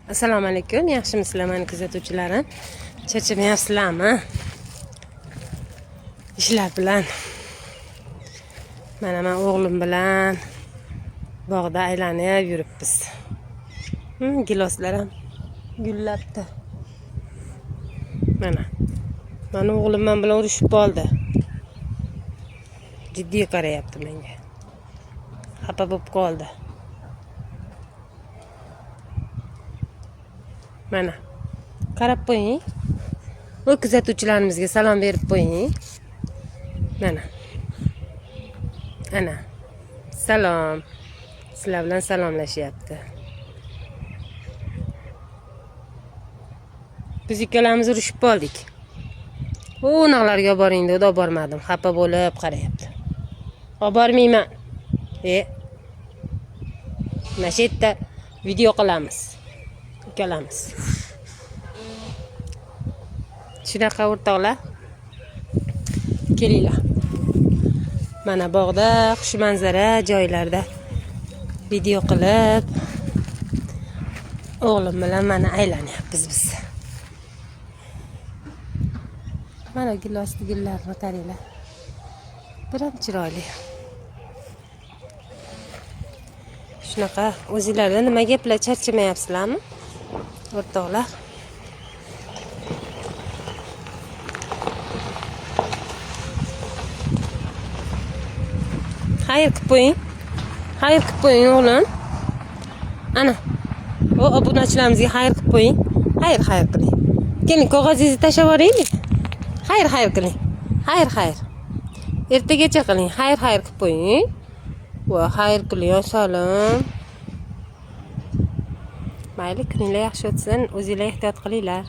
Assalomu alaykum, yaxshimisizlar meni kuzatuvchilarim? Charchamayapsizlarmi? Ishlar bilan. Mana men o'g'lim bilan bog'da aylanib yuribmiz. Giloslar ham gullabdi. Mana o'g'lim men bilan urushib qoldi. Jiddiy qarayapti menga. Xafa bo'lib qoldi. Mana qarab qo'ying. Bu kuzatuvchilarimizga salom berib qo'ying. Mana. Ana. Salom. Sizlar bilan salomlashyapti. Biz ikkalamiz urushib qoldik. U naqlarga boring dedi, olib bormadim. Xafa bo'lib qarayapti. Olib bormayman. Mana shu yerda video qilamiz. Ikkalamiz. Shunaqa o'rtoqlar. Kelinglar. Mana bog'da xush manzara joylarda video qilib o'g'lim bilan mana aylanyapmiz biz. Mana gilosli gullarni qaranglar. Biram chiroyli. Shunaqa o'zingizlarda nima gaplar charchamayapsizlarmi? O'rtoqlar. Xayr qilib qo'ying. Xayr qilib qo'ying o'g'lim. Ana. O obunachilarimizga xayr qilib qo'ying. Xayr qiling. Keling, qog'ozingizni tashlab yuboraylik. Xayr qiling. Xayr. Ertagacha qiling. Xayr qilib qo'ying. Va xayr qiling, salom. Mayli, kuninglar yaxshi o'tsin. O'zingizlar ehtiyot qilinglar.